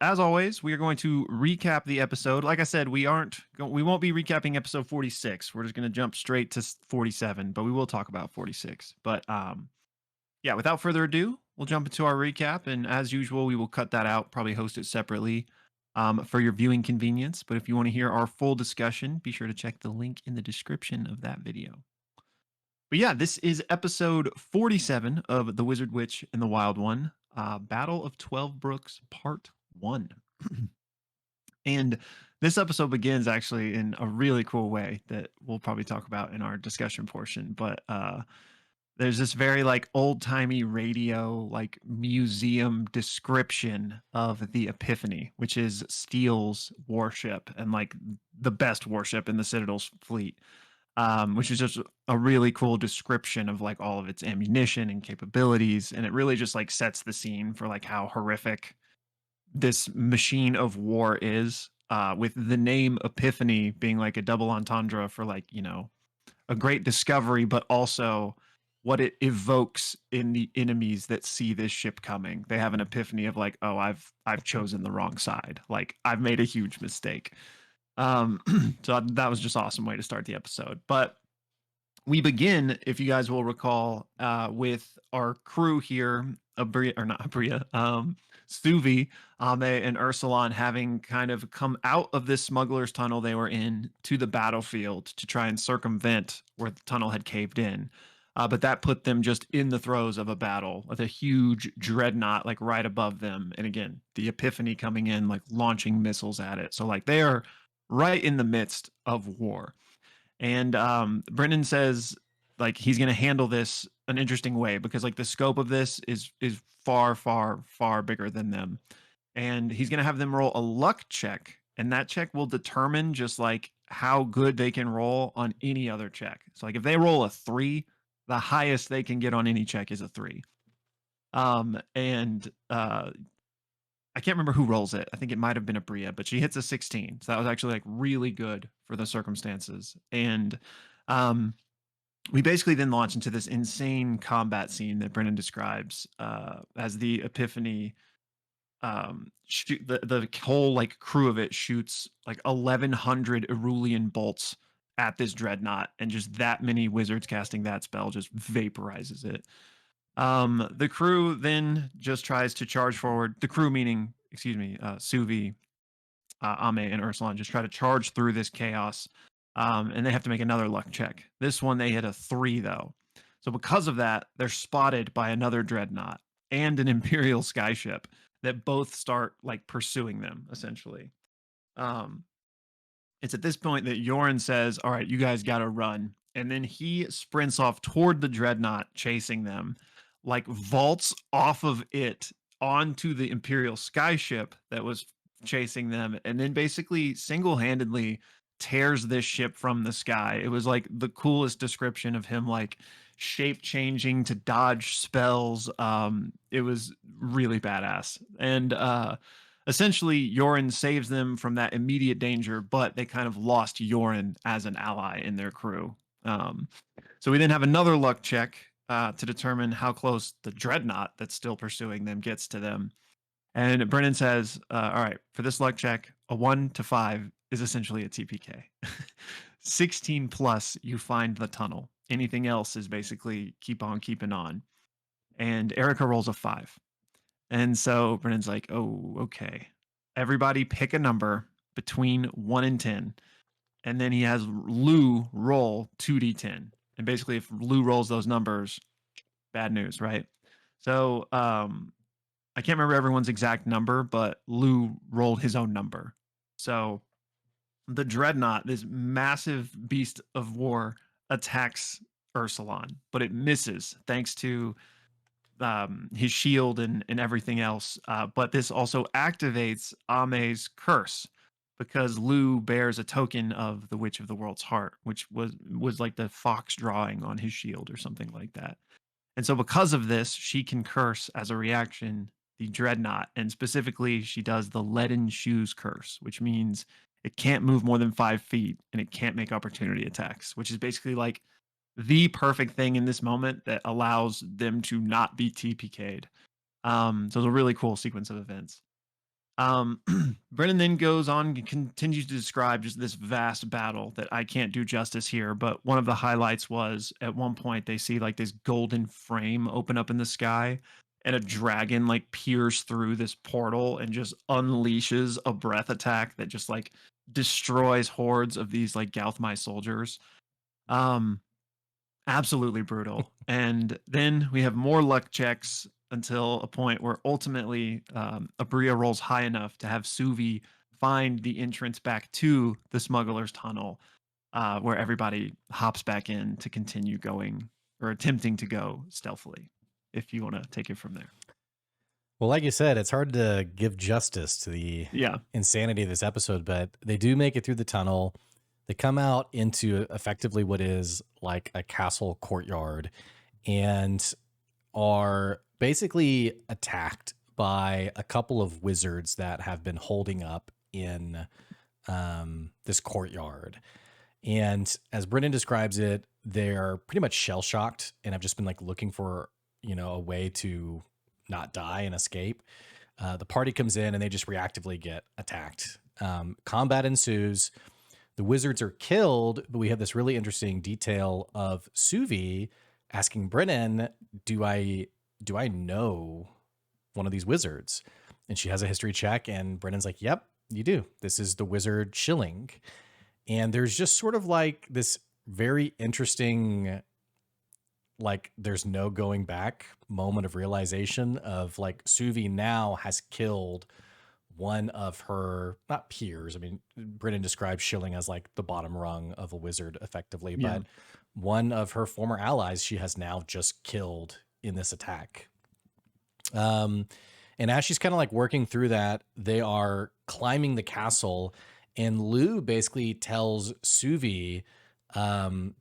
as always, we are going to recap the episode. Like I said, we won't be recapping episode 46. We're just going to jump straight to 47, but we will talk about 46. But yeah, without further ado, we'll jump into our recap. And as usual, we will cut that out, probably host it separately for your viewing convenience. But if you want to hear our full discussion, be sure to check the link in the description of that video. But yeah, this is episode 47 of The Wizard Witch and the Wild One, Battle of 12 Brooks, Part 1. And this episode begins actually in a really cool way that we'll probably talk about in our discussion portion. But there's this very like old timey radio, like museum description of the Epiphany, which is Steele's warship and like the best warship in the Citadel's fleet. Which is just a really cool description of like all of its ammunition and capabilities, and it really just like sets the scene for like how horrific this machine of war is. With the name Epiphany being like a double entendre for like a great discovery, but also what it evokes in the enemies that see this ship coming. They have an epiphany of like, oh, I've chosen the wrong side. Like I've made a huge mistake. Um, so that was just awesome way to start the episode. But we begin, if you guys will recall, with our crew here, Aabria, or not Aabria, Suvi, Ame, and Ursulon having kind of come out of this smuggler's tunnel they were in to the battlefield to try and circumvent where the tunnel had caved in. But that put them just in the throes of a battle with a huge dreadnought like right above them. And again, the Epiphany coming in, like launching missiles at it. So like they are right in the midst of war. And Brennan says like he's going to handle this an interesting way because like the scope of this is far far far bigger than them, and he's going to have them roll a luck check, and that check will determine just like how good they can roll on any other check. So like if they roll a 3, the highest they can get on any check is a 3. And I can't remember who rolls it. I think it might have been a Bria, but she hits a 16. So that was actually like really good for the circumstances. And um, we basically then launch into this insane combat scene that Brennan describes as the Epiphany shoot the whole like crew of it shoots like 1100 Irulian bolts at this dreadnought, and just that many wizards casting that spell just vaporizes it. The crew then just tries to charge forward. The crew, meaning, excuse me, Suvi, Ame, and Ursulon, just try to charge through this chaos. And they have to make another luck check. This one, they hit a 3, though. So, because of that, they're spotted by another dreadnought and an Imperial skyship that both start like pursuing them, essentially. Um, it's at this point that Yoren says, all right, you guys got to run. And then he sprints off toward the dreadnought, chasing them, like vaults off of it onto the Imperial skyship that was chasing them, and then basically single handedly tears this ship from the sky. It was like the coolest description of him, like shape changing to dodge spells. It was really badass. And essentially Yoren saves them from that immediate danger, but they kind of lost Yoren as an ally in their crew. Um, so we then have another luck check to determine how close the dreadnought that's still pursuing them gets to them. And Brennan says, all right, for this luck check, a 1 to 5 is essentially a TPK. 16 plus, you find the tunnel. Anything else is basically keep on keeping on. And Erika rolls a 5. And so Brennan's like, oh, okay. Everybody pick a number between 1 and 10. And then he has Lou roll 2d10. And basically, if Lou rolls those numbers, bad news, right? So I can't remember everyone's exact number, but Lou rolled his own number. So the dreadnought, this massive beast of war, attacks Ursulon, but it misses thanks to his shield and everything else. But this also activates Ame's curse because Lou bears a token of the Witch of the World's Heart, which was like the fox drawing on his shield or something like that. And so because of this, she can curse as a reaction the dreadnought, and specifically she does the leaden shoes curse, which means it can't move more than 5 feet and it can't make opportunity attacks, which is basically like the perfect thing in this moment that allows them to not be TPK'd. So it's a really cool sequence of events. Um, Brennan then goes on and continues to describe just this vast battle that I can't do justice here. But one of the highlights was at one point they see like this golden frame open up in the sky, and a dragon like peers through this portal and just unleashes a breath attack that just like destroys hordes of these like Gauthmai soldiers. Um, Absolutely brutal. And then we have more luck checks until a point where ultimately Aabria rolls high enough to have Suvi find the entrance back to the smuggler's tunnel, where everybody hops back in to continue going or attempting to go stealthily. If you want to take it from there. Well, like you said, it's hard to give justice to the Yeah. insanity of this episode, but they do make it through the tunnel. They come out into effectively what is like a castle courtyard and are basically attacked by a couple of wizards that have been holding up in this courtyard. And as Brennan describes it, they're pretty much shell-shocked and have just been like looking for, a way to not die and escape. The party comes in and they just reactively get attacked. Combat ensues. The wizards are killed, but we have this really interesting detail of Suvi asking Brennan, do I know one of these wizards? And she has a history check, and Brennan's like, yep, you do. This is the wizard Shilling. And there's just sort of like this very interesting, like there's no going back moment of realization of like Suvi now has killed one of her, not peers. I mean, Brennan describes Shilling as like the bottom rung of a wizard effectively, Yeah. but one of her former allies she has now just killed in this attack. And as she's kind of like working through that, they are climbing the castle, and Lou basically tells Suvi,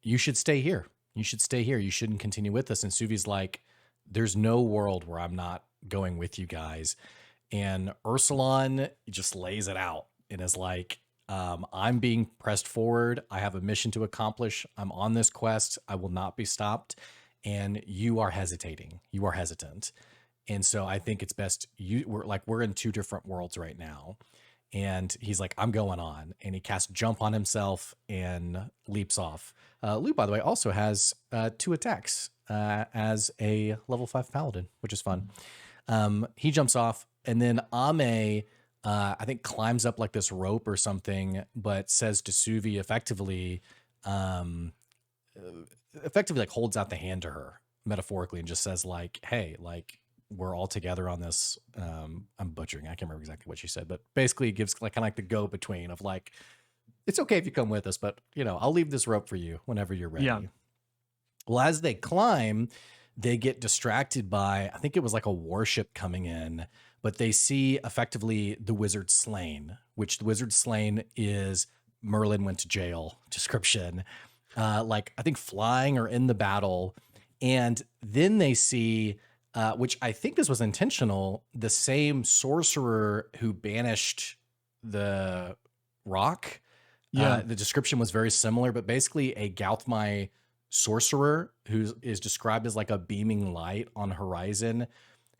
you should stay here. You should stay here. You shouldn't continue with us. And Suvi's like, there's no world where I'm not going with you guys. And Ursulon just lays it out and is like, I'm being pressed forward. I have a mission to accomplish. I'm on this quest. I will not be stopped. And you are hesitating. You are hesitant. And so I think it's best we're in two different worlds right now. And he's like, I'm going on. And he casts jump on himself and leaps off. Lou, by the way, also has 2 attacks as a level 5 paladin, which is fun. He jumps off, and then Ame, I think, climbs up like this rope or something, but says to Suvi effectively like holds out the hand to her metaphorically and just says like, hey, like we're all together on this. I'm butchering. I can't remember exactly what she said, but basically gives like kind of like the go between of like, it's okay if you come with us, but I'll leave this rope for you whenever you're ready. Yeah. Well, as they climb, they get distracted by, I think it was like a warship coming in, but they see effectively the wizard slain, which the wizard slain is Merlin went to jail description. Like I think flying or in the battle. And then they see, which I think this was intentional, the same sorcerer who banished the rock. Yeah. The description was very similar, but basically a Gauthmai sorcerer who is described as like a beaming light on horizon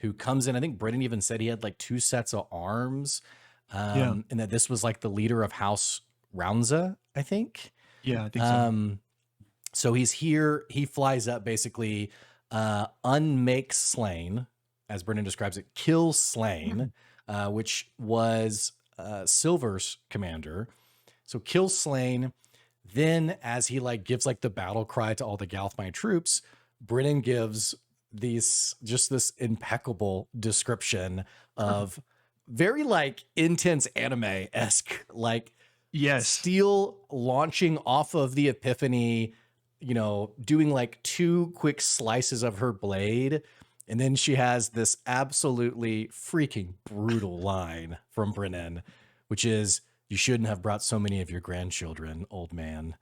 who comes in. I think Brennan even said he had like 2 sets of arms, and that this was like the leader of House Roundza, I think. Yeah, I think so. So he's here. He flies up basically, unmakes slain, as Brennan describes it, kills slain, which was Silver's commander. So kills slain. Then as he like gives like the battle cry to all the Gauthmai troops, Brennan gives this impeccable description of very like intense anime-esque, like Yes. steel launching off of the Epiphany, doing like 2 quick slices of her blade. And then she has this absolutely freaking brutal line from Brennan, which is, you shouldn't have brought so many of your grandchildren, old man.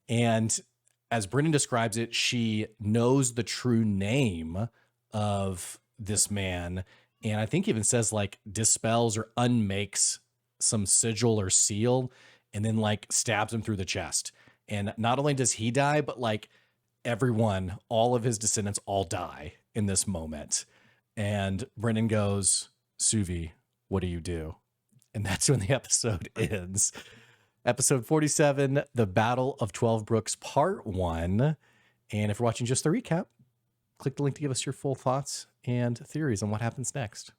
And as Brennan describes it, she knows the true name of this man. And I think even says like dispels or unmakes some sigil or seal and then like stabs him through the chest. And not only does he die, but like everyone, all of his descendants all die in this moment. And Brennan goes, Suvi, what do you do? And that's when the episode ends. Episode 47, The Battle of 12 Brooks, Part 1. And if you're watching just the recap, click the link to give us your full thoughts and theories on what happens next.